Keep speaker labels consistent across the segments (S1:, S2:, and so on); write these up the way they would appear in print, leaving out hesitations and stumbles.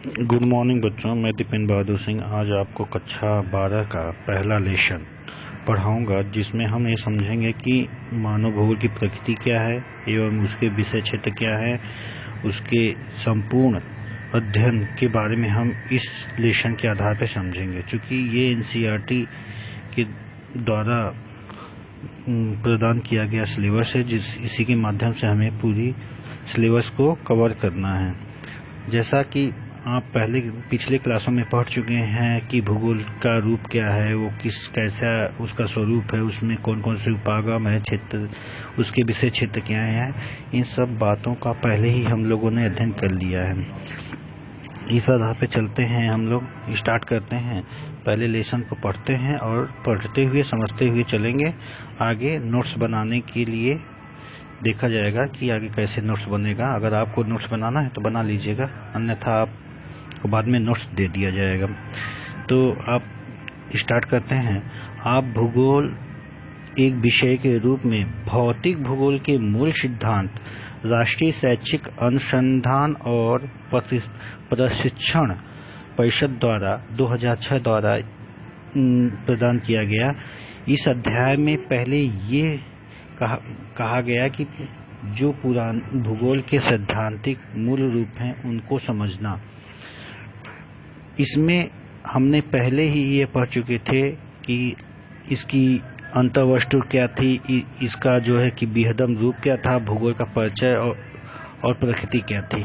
S1: Good morning बच्चों, मैं दीपेन बहादुर सिंह आज आपको कक्षा 12 का पहला लेसन पढ़ाऊंगा, जिसमें हम ये समझेंगे कि मानव भूगोल की प्रकृति क्या है एवं उसके विषय क्षेत्र क्या है। उसके संपूर्ण अध्ययन के बारे में हम इस लेसन के आधार पर समझेंगे। चूँकि ये एनसीईआरटी के द्वारा प्रदान किया गया सिलेबस है, इसी के माध्यम से हमें पूरी सिलेबस को कवर करना है। जैसा कि आप पिछले क्लासों में पढ़ चुके हैं कि भूगोल का रूप क्या है, वो कैसा उसका स्वरूप है, उसमें कौन कौन से उपागम है, क्षेत्र, उसके विषय क्षेत्र क्या है, इन सब बातों का पहले ही हम लोगों ने अध्ययन कर लिया है। इस आधार पे चलते हैं, हम लोग स्टार्ट करते हैं। पहले लेसन को पढ़ते हैं और पढ़ते हुए समझते हुए चलेंगे। आगे नोट्स बनाने के लिए देखा जाएगा कि आगे कैसे नोट्स बनेगा। अगर आपको नोट्स बनाना है तो बना लीजिएगा, अन्यथा आपको बाद में नोट्स दे दिया जाएगा। तो आप स्टार्ट करते हैं। आप भूगोल एक विषय के रूप में भौतिक भूगोल के मूल सिद्धांत राष्ट्रीय शैक्षिक अनुसंधान और प्रशिक्षण परिषद द्वारा 2006 द्वारा प्रदान किया गया। इस अध्याय में पहले ये कहा गया कि जो पुरान भूगोल के सैद्धांतिक मूल रूप हैं उनको समझना। इसमें हमने पहले ही ये पढ़ चुके थे कि इसकी अंतर्वस्तु क्या थी, इसका जो है कि विहदम रूप क्या था, भूगोल का परिचय और प्रकृति क्या थी।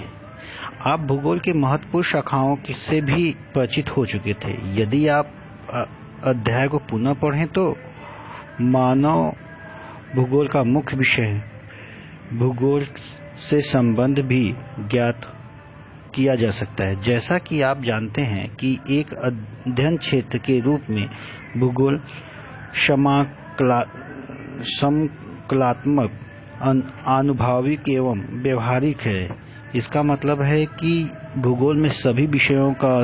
S1: आप भूगोल के महत्वपूर्ण शाखाओं से भी परिचित हो चुके थे। यदि आप अध्याय को पुनः पढ़ें तो मानव भूगोल का मुख्य विषय भूगोल से संबंध भी ज्ञात किया जा सकता है। जैसा कि आप जानते हैं कि एक अध्ययन क्षेत्र के रूप में भूगोल समकलात्मक, आनुभविक एवं व्यवहारिक है। इसका मतलब है कि भूगोल में सभी विषयों का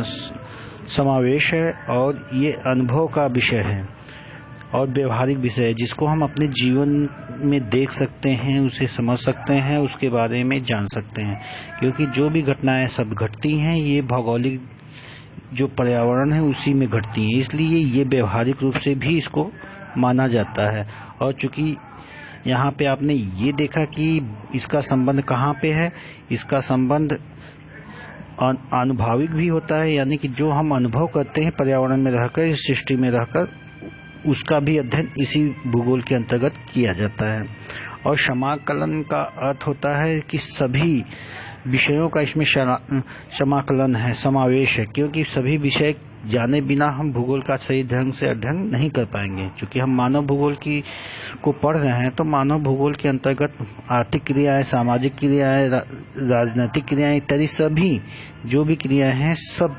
S1: समावेश है और ये अनुभव का विषय है और व्यवहारिक विषय है, जिसको हम अपने जीवन में देख सकते हैं, उसे समझ सकते हैं, उसके बारे में जान सकते हैं। क्योंकि जो भी घटनाएं सब घटती हैं, ये भौगोलिक जो पर्यावरण है उसी में घटती हैं, इसलिए ये व्यवहारिक रूप से भी इसको माना जाता है। और चूंकि यहाँ पे आपने ये देखा कि इसका संबंध कहाँ पे है, इसका संबंध आनुभविक भी होता है, यानी कि जो हम अनुभव करते हैं पर्यावरण में रहकर, इस सृष्टि में रहकर, उसका भी अध्ययन इसी भूगोल के अंतर्गत किया जाता है। और समाकलन का अर्थ होता है कि सभी विषयों का इसमें समाकलन है, समावेश है। क्योंकि सभी विषय जाने बिना हम भूगोल का सही ढंग से अध्ययन नहीं कर पाएंगे। क्योंकि हम मानव भूगोल को पढ़ रहे हैं, तो मानव भूगोल के अंतर्गत आर्थिक क्रियाएं, सामाजिक क्रियाएं, राजनीतिक क्रियाएं इत्यादि सभी जो भी क्रियाएं हैं सब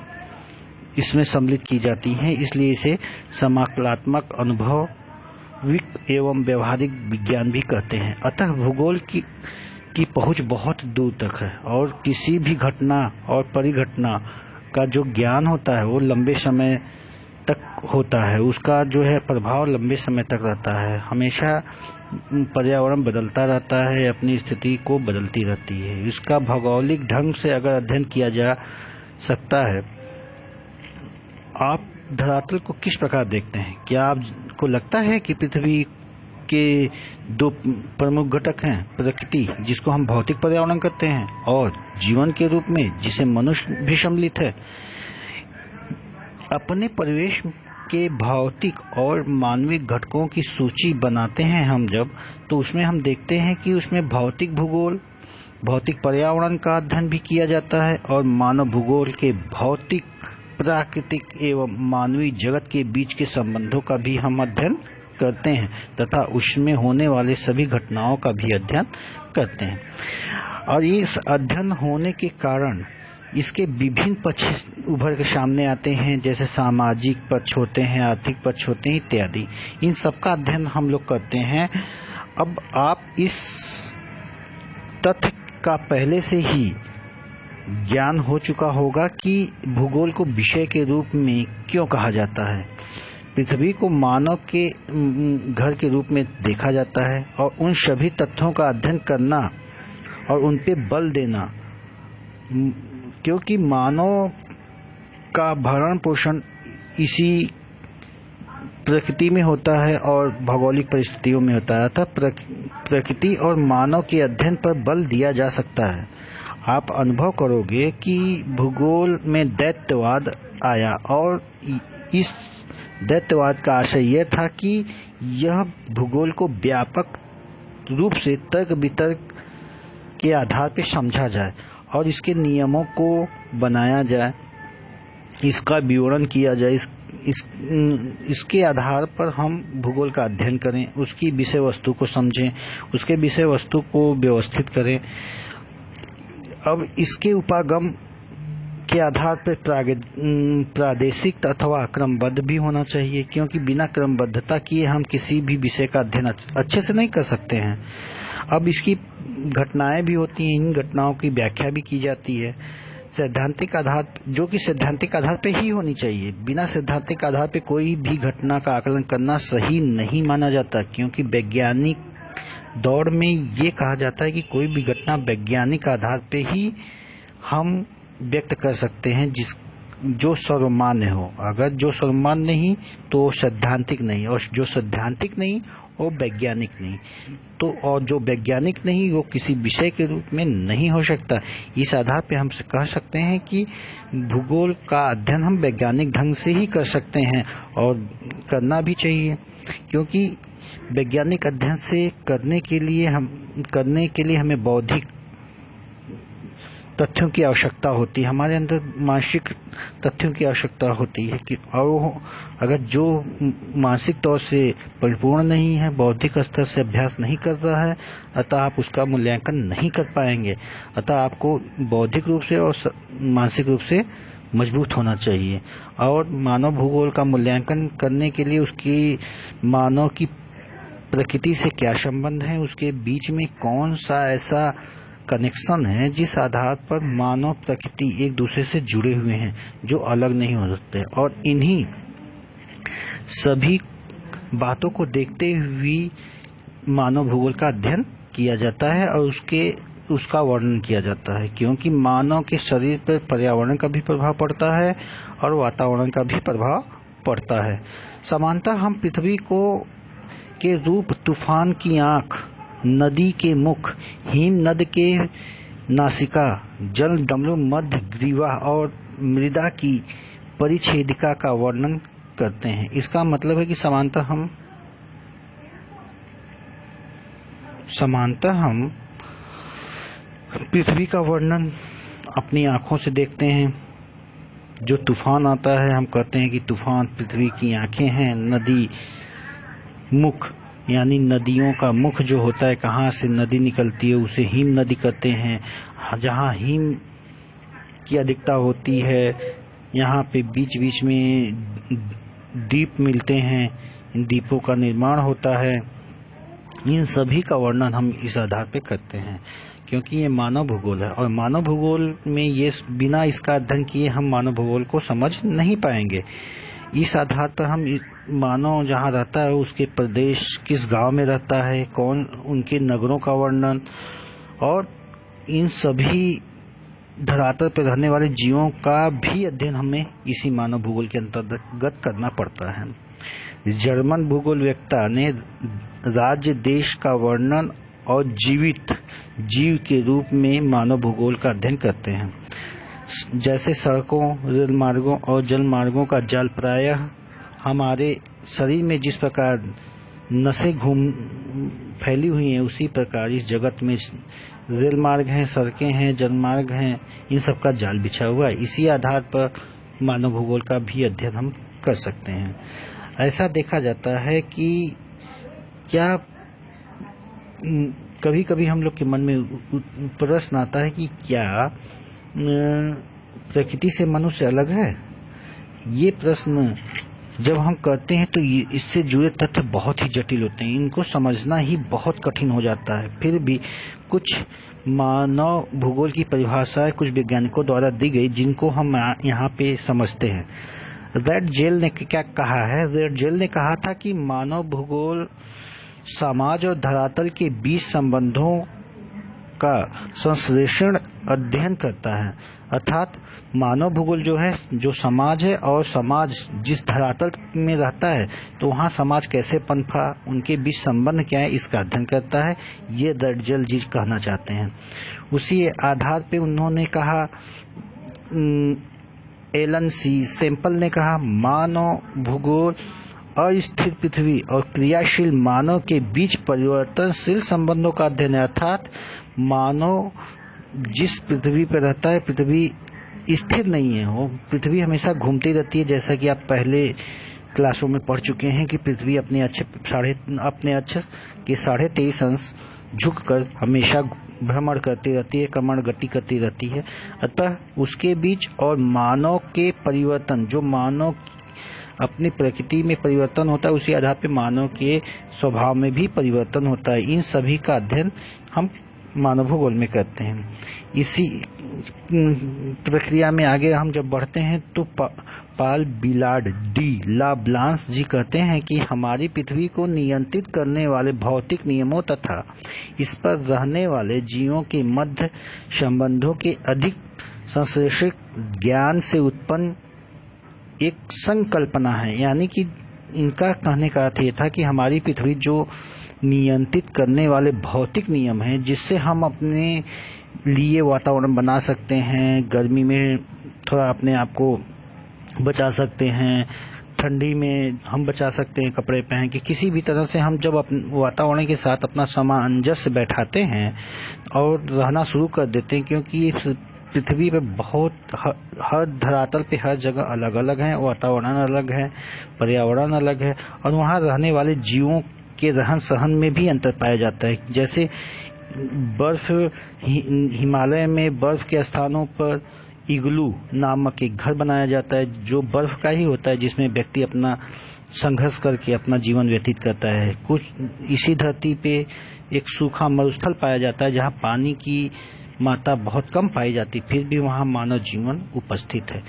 S1: इसमें सम्मिलित की जाती हैं। इसलिए इसे समाकलात्मक, अनुभविक एवं व्यवहारिक विज्ञान भी कहते हैं। अतः भूगोल की पहुंच बहुत दूर तक है और किसी भी घटना और परिघटना का जो ज्ञान होता है वो लंबे समय तक होता है। उसका जो है प्रभाव लंबे समय तक रहता है। हमेशा पर्यावरण बदलता रहता है, अपनी स्थिति को बदलती रहती है। इसका भौगोलिक ढंग से अगर अध्ययन किया जा सकता है। आप धरातल को किस प्रकार देखते हैं? क्या आपको लगता है कि पृथ्वी के दो प्रमुख घटक हैं, प्रकृति जिसको हम भौतिक पर्यावरण कहते हैं और जीवन के रूप में जिसे मनुष्य भी सम्मिलित है। अपने परिवेश के भौतिक और मानविक घटकों की सूची बनाते हैं हम जब, तो उसमें हम देखते हैं कि उसमें भौतिक भूगोल, भौतिक पर्यावरण का अध्ययन भी किया जाता है और मानव भूगोल के भौतिक, प्राकृतिक एवं मानवीय जगत के बीच के संबंधों का भी हम अध्ययन करते हैं तथा उसमें होने वाले सभी घटनाओं का भी अध्ययन करते हैं। और इस अध्ययन होने के कारण इसके विभिन्न पक्ष उभर के सामने आते हैं, जैसे सामाजिक पक्ष होते हैं, आर्थिक पक्ष होते हैं इत्यादि। इन सब का अध्ययन हम लोग करते हैं। अब आप इस तथ्य का पहले से ही ज्ञान हो चुका होगा कि भूगोल को विषय के रूप में क्यों कहा जाता है। पृथ्वी को मानव के घर के रूप में देखा जाता है और उन सभी तथ्यों का अध्ययन करना और उन पे बल देना, क्योंकि मानव का भरण पोषण इसी प्रकृति में होता है और भौगोलिक परिस्थितियों में होता है, अतः प्रकृति और मानव के अध्ययन पर बल दिया जा सकता है। आप अनुभव करोगे कि भूगोल में दैत्यवाद आया और इस दैत्यवाद का आशय यह था कि यह भूगोल को व्यापक रूप से तर्क वितर्क के आधार पर समझा जाए और इसके नियमों को बनाया जाए, इसका विवरण किया जाए, इसके आधार पर हम भूगोल का अध्ययन करें, उसकी विषय वस्तु को समझें, उसके विषय वस्तु को व्यवस्थित करें। अब इसके उपागम के आधार पर प्रादेशिक अथवा क्रमबद्ध भी होना चाहिए, क्योंकि बिना क्रमबद्धता किए हम किसी भी विषय का अध्ययन अच्छे से नहीं कर सकते हैं। अब इसकी घटनाएं भी होती हैं, इन घटनाओं की व्याख्या भी की जाती है सैद्धांतिक आधार, जो कि सैद्धांतिक आधार पे ही होनी चाहिए। बिना सैद्धांतिक आधार पे कोई भी घटना का आकलन करना सही नहीं माना जाता, क्योंकि वैज्ञानिक दौर में ये कहा जाता है कि कोई भी घटना वैज्ञानिक आधार पे ही हम व्यक्त कर सकते हैं, जो सर्वमान्य हो। अगर जो सर्वमान्य नहीं तो सैद्धांतिक नहीं, और जो सैद्धांतिक नहीं वो वैज्ञानिक नहीं, तो और जो वैज्ञानिक नहीं वो किसी विषय के रूप में नहीं हो सकता। इस आधार पे हम कह सकते हैं कि भूगोल का अध्ययन हम वैज्ञानिक ढंग से ही कर सकते हैं और करना भी चाहिए, क्योंकि वैज्ञानिक अध्ययन से करने के लिए हमें बौद्धिक तथ्यों की आवश्यकता होती है, हमारे अंदर मानसिक तथ्यों की आवश्यकता होती है कि और अगर जो मानसिक तौर से परिपूर्ण नहीं है, बौद्धिक स्तर से अभ्यास नहीं कर रहा है, अतः आप उसका मूल्यांकन नहीं कर पाएंगे। अतः आपको बौद्धिक रूप से और मानसिक रूप से मजबूत होना चाहिए। और मानव भूगोल का मूल्यांकन करने के लिए उसकी मानव की प्रकृति से क्या संबंध है, उसके बीच में कौन सा ऐसा कनेक्शन है जिस आधार पर मानव प्रकृति एक दूसरे से जुड़े हुए हैं, जो अलग नहीं हो सकते। और इन्हीं सभी बातों को देखते हुए मानव भूगोल का अध्ययन किया जाता है और उसका वर्णन किया जाता है, क्योंकि मानव के शरीर पर पर्यावरण का भी प्रभाव पड़ता है और वातावरण का भी प्रभाव पड़ता है। सामान्यतः हम पृथ्वी के रूप तूफान की आंख, नदी के मुख, हिम नद के नासिका, जल डमरू, मध्य ग्रीवा और मृदा की परिच्छेदिका का वर्णन करते हैं। इसका मतलब है कि समानतः हम पृथ्वी का वर्णन अपनी आंखों से देखते हैं। जो तूफान आता है हम कहते हैं कि तूफान पृथ्वी की आंखें हैं। नदी मुख यानी नदियों का मुख जो होता है, कहाँ से नदी निकलती है, उसे हिम नदी कहते हैं। जहाँ हिम की अधिकता होती है, यहाँ पे बीच बीच में द्वीप मिलते हैं, इन द्वीपों का निर्माण होता है। इन सभी का वर्णन हम इस आधार पे करते हैं, क्योंकि ये मानव भूगोल है और मानव भूगोल में ये बिना इसका अध्ययन किए हम मानव भूगोल को समझ नहीं पाएंगे। इस आधार पर हम मानव जहाँ रहता है उसके प्रदेश, किस गांव में रहता है, कौन उनके नगरों का वर्णन और इन सभी धरातल पर रहने वाले जीवों का भी अध्ययन हमें इसी मानव भूगोल के अंतर्गत करना पड़ता है। जर्मन भूगोलवेत्ता ने राज्य देश का वर्णन और जीवित जीव के रूप में मानव भूगोल का अध्ययन करते हैं। जैसे सड़कों, रेल मार्गों और जल मार्गों का जाल प्रायः हमारे शरीर में जिस प्रकार नसें फैली हुई हैं, उसी प्रकार इस जगत में रेल मार्ग हैं, सड़कें हैं, जल मार्ग हैं, इन सब का जाल बिछा हुआ है। इसी आधार पर मानव भूगोल का भी अध्ययन हम कर सकते हैं। ऐसा देखा जाता है कि क्या कभी कभी हम लोग के मन में प्रश्न आता है कि क्या प्रकृति से मनुष्य अलग है। ये प्रश्न जब हम करते हैं तो इससे जुड़े तथ्य बहुत ही जटिल होते हैं, इनको समझना ही बहुत कठिन हो जाता है। फिर भी कुछ मानव भूगोल की परिभाषाएं कुछ वैज्ञानिकों द्वारा दी गई, जिनको हम यहाँ पे समझते हैं। रेड जेल ने क्या कहा है? रेड जेल ने कहा था कि मानव भूगोल समाज और धरातल के बीच संबंधों का संश्लेषण अध्ययन करता है। अर्थात मानव भूगोल जो है, जो समाज है और समाज जिस धरातल में रहता है तो वहाँ समाज कैसे पनपा, उनके बीच संबंध क्या है, इसका अध्ययन करता है। ये दर्जल जी कहना चाहते हैं। उसी आधार पे उन्होंने कहा, एलन सी सैंपल ने कहा, मानव भूगोल अस्थिर पृथ्वी और क्रियाशील मानव के बीच परिवर्तनशील संबंधों का अध्ययन है। अर्थात मानव जिस पृथ्वी पर रहता है, पृथ्वी स्थिर नहीं है, वो पृथ्वी हमेशा घूमती रहती है। जैसा कि आप पहले क्लासों में पढ़ चुके हैं कि पृथ्वी अपने अक्ष के 23.5 अंश झुककर हमेशा भ्रमण करती रहती है, क्रमण गति करती रहती है। अतः उसके बीच और मानव के परिवर्तन, जो मानव अपनी प्रकृति में परिवर्तन होता है, उसी आधार पर मानव के स्वभाव में भी परिवर्तन होता है। इन सभी का अध्ययन हम मानव भूगोल में करते हैं। इसी प्रक्रिया में आगे हम जब बढ़ते हैं तो पाल बिलार्ड डी ला ब्लांस जी कहते हैं कि हमारी पृथ्वी को नियंत्रित करने वाले भौतिक नियमों तथा इस पर रहने वाले जीवों के मध्य संबंधों के अधिक संश्लेषित ज्ञान से उत्पन्न एक संकल्पना है। यानी कि इनका कहने का अर्थ ये था कि हमारी पृथ्वी जो नियंत्रित करने वाले भौतिक नियम हैं, जिससे हम अपने लिए वातावरण बना सकते हैं, गर्मी में थोड़ा अपने आप को बचा सकते हैं, ठंडी में हम बचा सकते हैं कपड़े पहन के। किसी भी तरह से हम जब अपने वातावरण के साथ अपना सामंजस्य बैठाते हैं और रहना शुरू कर देते हैं, क्योंकि पृथ्वी पे बहुत हर धरातल पे हर जगह अलग अलग है, वातावरण अलग है, पर्यावरण अलग है और वहाँ रहने वाले जीवों के रहन सहन में भी अंतर पाया जाता है। जैसे बर्फ, हिमालय में बर्फ के स्थानों पर इग्लू नामक एक घर बनाया जाता है, जो बर्फ का ही होता है, जिसमें व्यक्ति अपना संघर्ष करके अपना जीवन व्यतीत करता है। कुछ इसी धरती पे एक सूखा मरुस्थल पाया जाता है, जहाँ पानी की मात्रा बहुत कम पाई जाती, फिर भी वहाँ मानव जीवन उपस्थित है।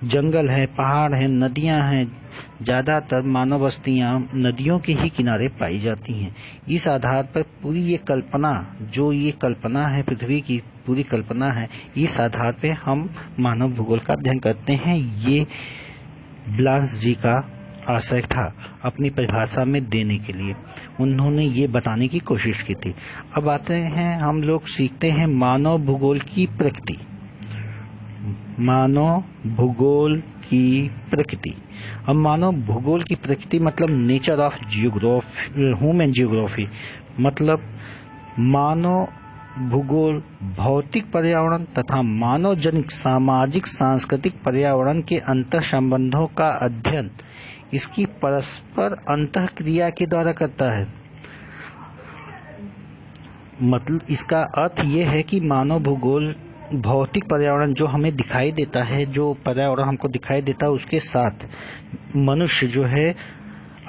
S1: जंगल है, पहाड़ है, नदियां हैं, ज्यादातर मानव बस्तियां नदियों के ही किनारे पाई जाती हैं। इस आधार पर पूरी ये कल्पना, जो ये कल्पना है पृथ्वी की पूरी कल्पना है, इस आधार पे हम मानव भूगोल का अध्ययन करते हैं। ये ब्लांस जी का आशय था अपनी परिभाषा में देने के लिए। उन्होंने ये बताने की कोशिश की थी। अब आते हैं, हम लोग सीखते हैं मानव भूगोल की प्रकृति। मानव भूगोल की प्रकृति। अब मानव भूगोल की प्रकृति मतलब नेचर ऑफ ह्यूमन जियोग्राफी, मतलब मानव भूगोल भौतिक पर्यावरण तथा मानव जनित सामाजिक सांस्कृतिक पर्यावरण के अंतर संबंधों का अध्ययन इसकी परस्पर अंतःक्रिया के द्वारा करता है। मतलब इसका अर्थ ये है कि मानव भूगोल भौतिक पर्यावरण जो हमें दिखाई देता है, जो पर्यावरण हमको दिखाई देता है, उसके साथ मनुष्य जो है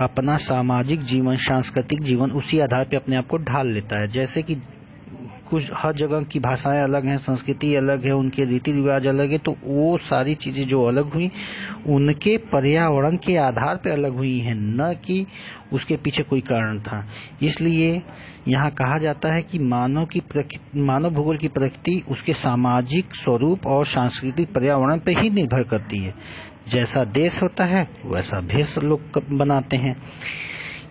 S1: अपना सामाजिक जीवन, सांस्कृतिक जीवन उसी आधार पे अपने आप को ढाल लेता है। जैसे कि कुछ हर जगह की भाषाएं अलग हैं, संस्कृति अलग है, उनके रीति रिवाज अलग है, तो वो सारी चीजें जो अलग हुई उनके पर्यावरण के आधार पे अलग हुई हैं, न कि उसके पीछे कोई कारण था। इसलिए यहाँ कहा जाता है कि मानव भूगोल की प्रकृति उसके सामाजिक स्वरूप और सांस्कृतिक पर्यावरण पर ही निर्भर करती है। जैसा देश होता है वैसा भेष लोग बनाते हैं।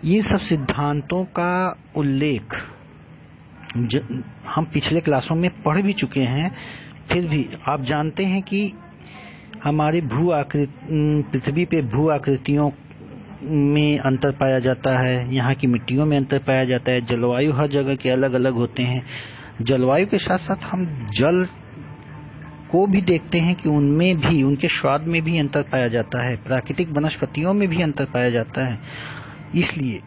S1: ये सब सिद्धांतों का उल्लेख हम पिछले क्लासों में पढ़ भी चुके हैं, फिर भी आप जानते हैं कि हमारी पृथ्वी पे भू आकृतियों में अंतर पाया जाता है, यहाँ की मिट्टियों में अंतर पाया जाता है, जलवायु हर जगह के अलग अलग होते हैं। जलवायु के साथ साथ हम जल को भी देखते हैं कि उनमें भी, उनके स्वाद में भी अंतर पाया जाता है, प्राकृतिक वनस्पतियों में भी अंतर पाया जाता है। इसलिए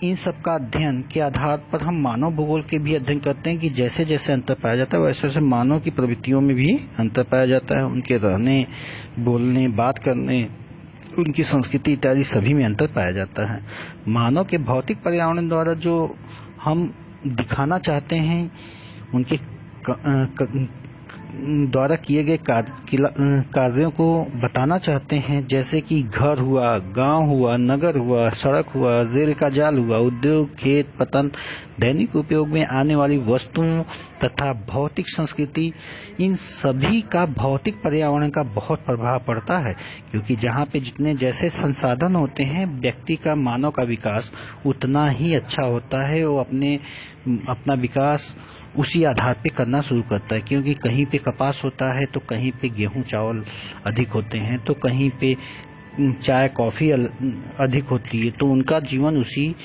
S1: इन सब का अध्ययन के आधार पर हम मानव भूगोल के भी अध्ययन करते हैं कि जैसे जैसे अंतर पाया जाता है वैसे वैसे मानव की प्रवृत्तियों में भी अंतर पाया जाता है, उनके रहने, बोलने, बात करने, उनकी संस्कृति इत्यादि सभी में अंतर पाया जाता है। मानव के भौतिक पर्यावरण द्वारा जो हम दिखाना चाहते हैं, उनके द्वारा किए गए कार्यों को बताना चाहते हैं, जैसे कि घर हुआ, गांव हुआ, नगर हुआ, सड़क हुआ, रेल का जाल हुआ, उद्योग, खेत, पतन, दैनिक उपयोग में आने वाली वस्तुओं तथा भौतिक संस्कृति, इन सभी का भौतिक पर्यावरण का बहुत प्रभाव पड़ता है, क्योंकि जहाँ पे जितने जैसे संसाधन होते हैं, व्यक्ति का, मानव का विकास उतना ही अच्छा होता है। वो अपना विकास उसी आधार पे करना शुरू करता है, क्योंकि कहीं पे कपास होता है तो कहीं पे गेहूं चावल अधिक होते हैं, तो कहीं पे चाय कॉफी अधिक होती है, तो उनका जीवन उसी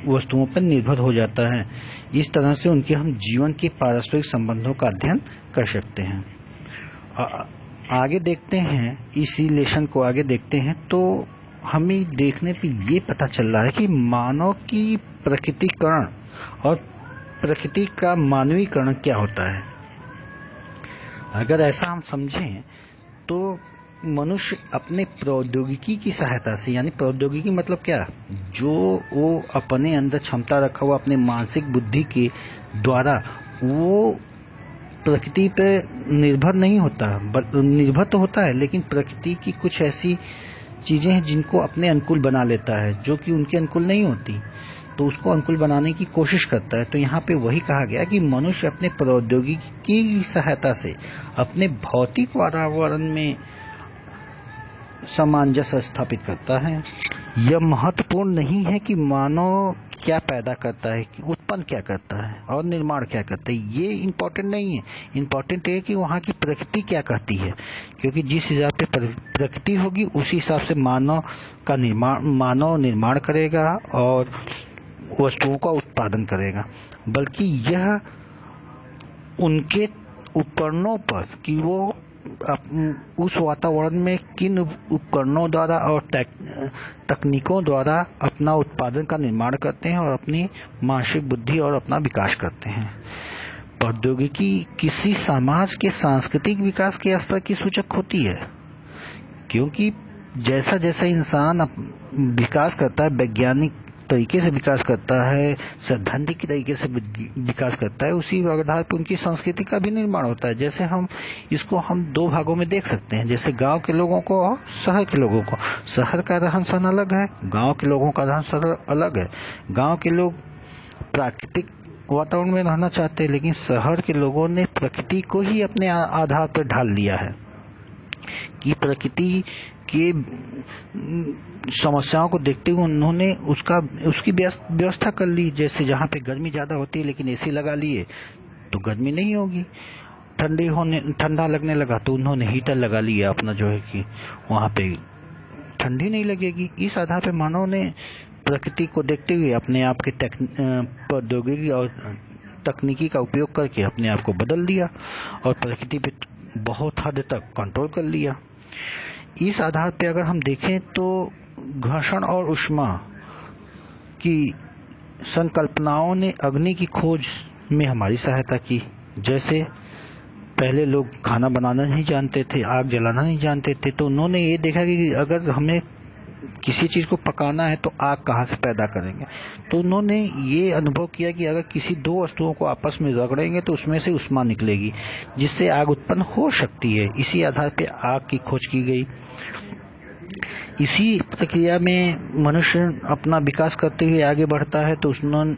S1: वस्तुओं पर निर्भर हो जाता है। इस तरह से उनके हम जीवन के पारस्परिक संबंधों का अध्ययन कर सकते हैं। आगे देखते हैं, इस रिलेशन को आगे देखते हैं तो हमें देखने पे ये पता चल रहा है कि मानव की प्रकृतिकरण और प्रकृति का मानवीकरण क्या होता है। अगर ऐसा हम समझें तो मनुष्य अपने प्रौद्योगिकी की सहायता से, यानी प्रौद्योगिकी मतलब क्या, जो वो अपने अंदर क्षमता रखा हुआ अपने मानसिक बुद्धि के द्वारा, वो प्रकृति पे निर्भर नहीं होता, निर्भर तो होता है, लेकिन प्रकृति की कुछ ऐसी चीजें हैं जिनको अपने अनुकूल बना लेता है, जो कि उनके अनुकूल नहीं होती, तो उसको अनुकूल बनाने की कोशिश करता है। तो यहाँ पे वही कहा गया कि मनुष्य अपने प्रौद्योगिकी की सहायता से अपने भौतिक वातावरण में सामंजस्य स्थापित करता है। यह महत्वपूर्ण नहीं है कि मानव क्या पैदा करता है, उत्पन्न क्या करता है और निर्माण क्या करता है, ये इम्पोर्टेंट नहीं है। इम्पोर्टेंट है कि वहाँ की प्रकृति क्या कहती है, क्योंकि जिस हिसाब से प्रकृति होगी उसी हिसाब से मानव निर्माण करेगा और वस्तुओं का उत्पादन करेगा। बल्कि यह उनके उपकरणों पर कि वो उस वातावरण में किन उपकरणों द्वारा और तकनीकों द्वारा अपना उत्पादन का निर्माण करते हैं और अपनी मानसिक बुद्धि और अपना विकास करते हैं। प्रौद्योगिकी किसी समाज के सांस्कृतिक विकास के स्तर की सूचक होती है, क्योंकि जैसा जैसा इंसान विकास करता है, वैज्ञानिक तरीके से विकास करता है, सैद्धांतिक तरीके से विकास करता है, उसी आधार पर उनकी संस्कृति का भी निर्माण होता है। जैसे हम दो भागों में देख सकते हैं, जैसे गांव के लोगों को और शहर के लोगों को। शहर का रहन सहन अलग है, गांव के लोगों का रहन सहन अलग है। गांव के लोग प्राकृतिक वातावरण में रहना चाहते हैं, लेकिन शहर के लोगों ने प्रकृति को ही अपने आधार पर ढाल लिया है कि प्रकृति के समस्याओं को देखते हुए उन्होंने उसकी व्यवस्था कर ली। जैसे जहाँ पे गर्मी ज्यादा होती है लेकिन एसी लगा लिए तो गर्मी नहीं होगी, ठंडा लगने लगा तो उन्होंने हीटर लगा लिया अपना, जो है कि वहाँ पे ठंडी नहीं लगेगी। इस आधार पे मानव ने प्रकृति को देखते हुए अपने आप के प्रौद्योगिकी और तकनीकी का उपयोग करके अपने आप को बदल दिया और प्रकृति पे बहुत हद तक कंट्रोल कर लिया। इस आधार पे अगर हम देखें तो घर्षण और ऊष्मा की संकल्पनाओं ने अग्नि की खोज में हमारी सहायता की। जैसे पहले लोग खाना बनाना नहीं जानते थे, आग जलाना नहीं जानते थे, तो उन्होंने ये देखा कि अगर हमें किसी चीज को पकाना है तो आग कहाँ से पैदा करेंगे। तो उन्होंने ये अनुभव किया कि अगर किसी दो वस्तुओं को आपस में रगड़ेंगे तो उसमें से ऊष्मा निकलेगी, जिससे आग उत्पन्न हो सकती है। इसी आधार पे आग की खोज की गई। इसी प्रक्रिया में मनुष्य अपना विकास करते हुए आगे बढ़ता है, तो उन्होंने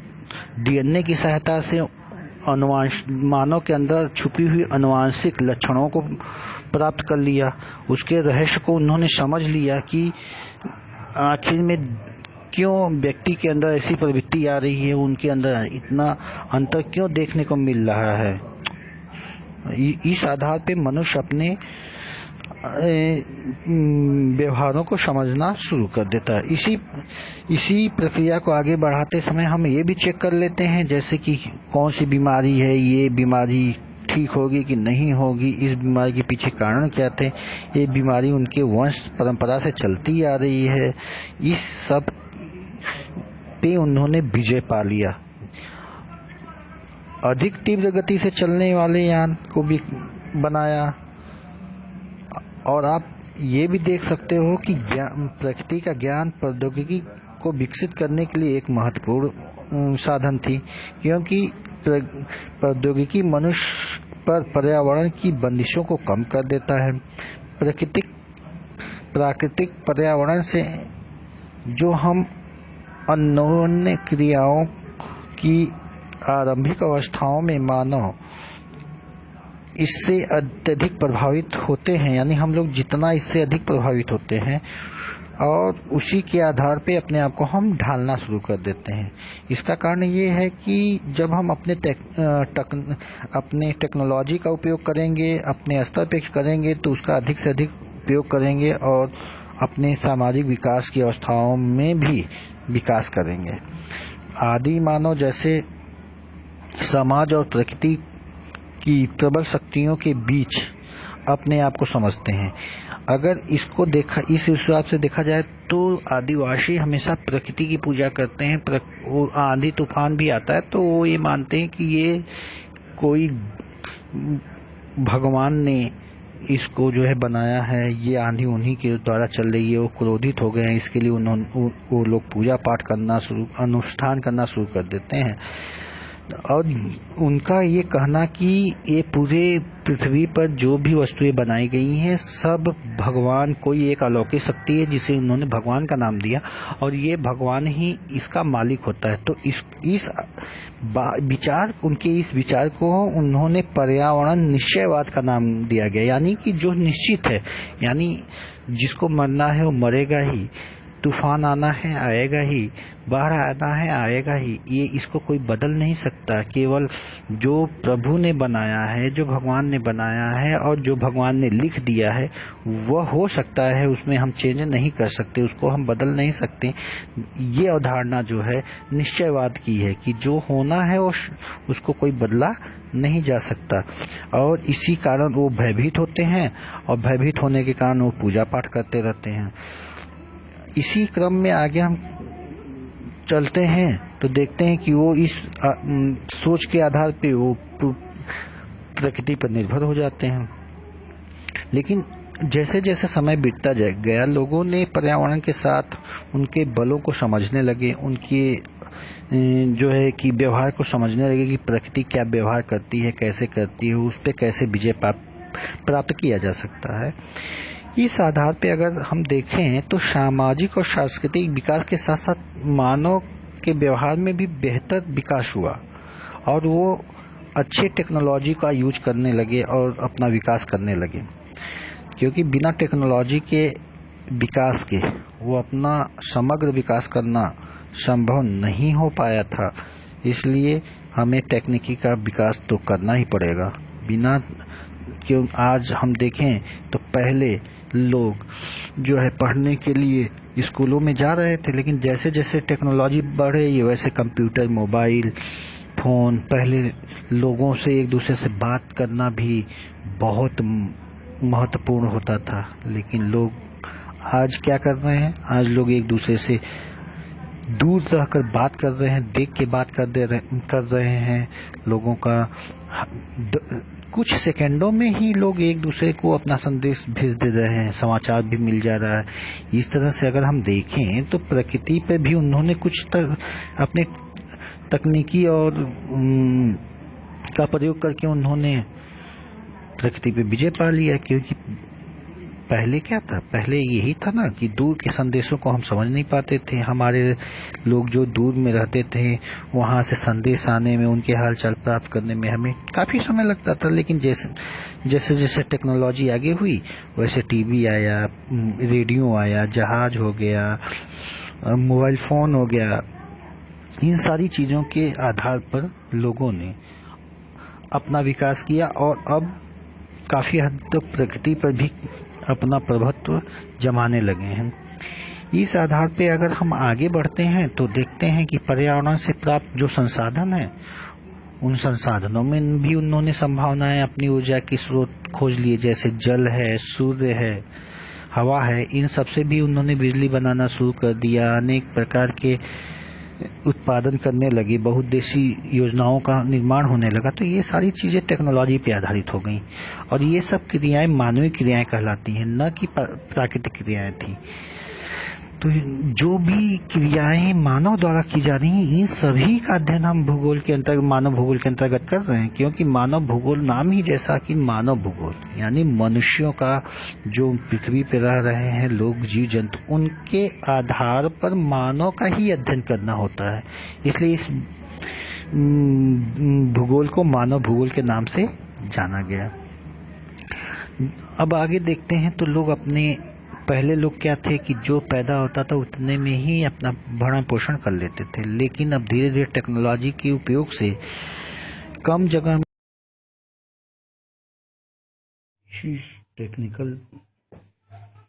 S1: डीएनए की सहायता से मानव के अंदर छुपी हुई अनुवांशिक लक्षणों को प्राप्त कर लिया। उसके रहस्य को उन्होंने समझ लिया कि आखिर में क्यों व्यक्ति के अंदर ऐसी प्रवृत्ति आ रही है, उनके अंदर इतना अंतर क्यों देखने को मिल रहा है। इस आधार पे मनुष्य अपने व्यवहारों को समझना शुरू कर देता है। इसी प्रक्रिया को आगे बढ़ाते समय हम ये भी चेक कर लेते हैं, जैसे कि कौन सी बीमारी है, ये बीमारी ठीक होगी कि नहीं होगी, इस बीमारी के पीछे कारण क्या थे, ये बीमारी उनके वंश परंपरा से चलती आ रही है। इस सब पे उन्होंने विजय पा लिया। अधिक तीव्र गति से चलने वाले यान को भी बनाया। और आप ये भी देख सकते हो कि प्रकृति का ज्ञान प्रौद्योगिकी को विकसित करने के लिए एक महत्वपूर्ण साधन थी, क्योंकि प्रौद्योगिकी मनुष्य पर पर्यावरण की बंदिशों को कम कर देता है। प्राकृतिक पर्यावरण से जो हम अन्योन्य क्रियाओं की आरंभिक अवस्थाओं में मानव इससे अत्यधिक प्रभावित होते हैं, यानी हम लोग जितना इससे अधिक प्रभावित होते हैं और उसी के आधार पे अपने आप को हम ढालना शुरू कर देते हैं। इसका कारण ये है कि जब हम अपने टेक्नोलॉजी का उपयोग करेंगे, अपने स्तर पे करेंगे, तो उसका अधिक से अधिक उपयोग करेंगे और अपने सामाजिक विकास की अवस्थाओं में भी विकास करेंगे। आदि मानव जैसे समाज और प्रकृति की प्रबल शक्तियों के बीच अपने आप को समझते हैं। अगर इसको इस हिसाब से देखा जाए तो आदिवासी हमेशा प्रकृति की पूजा करते हैं। वो आंधी तूफान भी आता है तो वो ये मानते हैं कि ये कोई भगवान ने इसको जो है बनाया है, ये आंधी उन्हीं के द्वारा चल रही है, वो क्रोधित हो गए हैं, इसके लिए वो लोग पूजा पाठ करना अनुष्ठान करना शुरू कर देते हैं। और उनका ये कहना कि ये पूरे पृथ्वी पर जो भी वस्तुएं बनाई गई हैं सब भगवान, कोई एक अलौकिक शक्ति है जिसे उन्होंने भगवान का नाम दिया और ये भगवान ही इसका मालिक होता है। तो उनके इस विचार को उन्होंने पर्यावरण निश्चयवाद का नाम दिया गया, यानी कि जो निश्चित है, यानी जिसको मरना है वो मरेगा ही, तूफान आना है आएगा ही, बाढ़ आना है आएगा ही, ये इसको कोई बदल नहीं सकता। केवल जो प्रभु ने बनाया है, जो भगवान ने बनाया है और जो भगवान ने लिख दिया है वह हो सकता है, उसमें हम चेंज नहीं कर सकते, उसको हम बदल नहीं सकते। ये अवधारणा जो है निश्चयवाद की है कि जो होना है वो उसको कोई बदला नहीं जा सकता। और इसी कारण वो भयभीत होते हैं और भयभीत होने के कारण वो पूजा पाठ करते रहते हैं। इसी क्रम में आगे हम चलते हैं तो देखते हैं कि वो इस सोच के आधार पे वो प्रकृति पर निर्भर हो जाते हैं। लेकिन जैसे जैसे समय बीतता गया, लोगों ने पर्यावरण के साथ उनके बलों को समझने लगे, उनके जो है कि व्यवहार को समझने लगे कि प्रकृति क्या व्यवहार करती है, कैसे करती है, उस पर कैसे विजय प्राप्त किया जा सकता है। इस आधार पे अगर हम देखें तो सामाजिक और सांस्कृतिक विकास के साथ साथ मानव के व्यवहार में भी बेहतर विकास हुआ और वो अच्छे टेक्नोलॉजी का यूज करने लगे और अपना विकास करने लगे, क्योंकि बिना टेक्नोलॉजी के विकास के वो अपना समग्र विकास करना संभव नहीं हो पाया था। इसलिए हमें तकनीकी का विकास तो करना ही पड़ेगा। बिना क्यों आज हम देखें तो पहले लोग जो है पढ़ने के लिए स्कूलों में जा रहे थे, लेकिन जैसे जैसे टेक्नोलॉजी बढ़ रही है वैसे कंप्यूटर, मोबाइल फोन, पहले लोगों से एक दूसरे से बात करना भी बहुत महत्वपूर्ण होता था। लेकिन लोग आज क्या कर रहे हैं, आज लोग एक दूसरे से दूर रहकर बात कर रहे हैं, देख के बात कर रहे हैं। लोगों का कुछ सेकंडों में ही लोग एक दूसरे को अपना संदेश भेज दे रहे हैं, समाचार भी मिल जा रहा है। इस तरह से अगर हम देखें तो प्रकृति पे भी उन्होंने कुछ अपने तकनीकी और का प्रयोग करके उन्होंने प्रकृति पे विजय पा लिया। क्योंकि पहले क्या था, पहले यही था ना कि दूर के संदेशों को हम समझ नहीं पाते थे। हमारे लोग जो दूर में रहते थे वहाँ से संदेश आने में, उनके हालचाल प्राप्त करने में हमें काफ़ी समय लगता था। लेकिन जैसे जैसे टेक्नोलॉजी आगे हुई वैसे टीवी आया, रेडियो आया, जहाज हो गया, मोबाइल फ़ोन हो गया। इन सारी चीज़ों के आधार पर लोगों ने अपना विकास किया और अब काफ़ी हद तक प्रकृति पर भी अपना प्रभुत्व जमाने लगे हैं। इस आधार पे अगर हम आगे बढ़ते हैं तो देखते हैं कि पर्यावरण से प्राप्त जो संसाधन है, उन संसाधनों में भी उन्होंने संभावनाएं अपनी ऊर्जा की स्रोत खोज लिए, जैसे जल है, सूर्य है, हवा है। इन सब से भी उन्होंने बिजली बनाना शुरू कर दिया, अनेक प्रकार के उत्पादन करने लगे, बहुउद्देशीय योजनाओं का निर्माण होने लगा। तो ये सारी चीजें टेक्नोलॉजी पे आधारित हो गई और ये सब क्रियाएं मानवीय क्रियाएं कहलाती हैं, न कि प्राकृतिक क्रियाएं थी। तो जो भी क्रियाएं मानव द्वारा की जा रही हैं, इन सभी का अध्ययन हम भूगोल के अंतर्गत, मानव भूगोल के अंतर्गत कर रहे हैं। क्योंकि मानव भूगोल नाम ही जैसा कि मानव भूगोल, यानी मनुष्यों का जो पृथ्वी पर रह रहे हैं लोग, जीव जंतु, उनके आधार पर मानव का ही अध्ययन करना होता है। इसलिए इस भूगोल को मानव भूगोल के नाम से जाना गया। अब आगे देखते हैं तो पहले लोग क्या थे कि जो पैदा होता था उतने में ही अपना भरण पोषण कर लेते थे। लेकिन अब धीरे धीरे टेक्नोलॉजी के उपयोग से कम जगह में टेक्निकल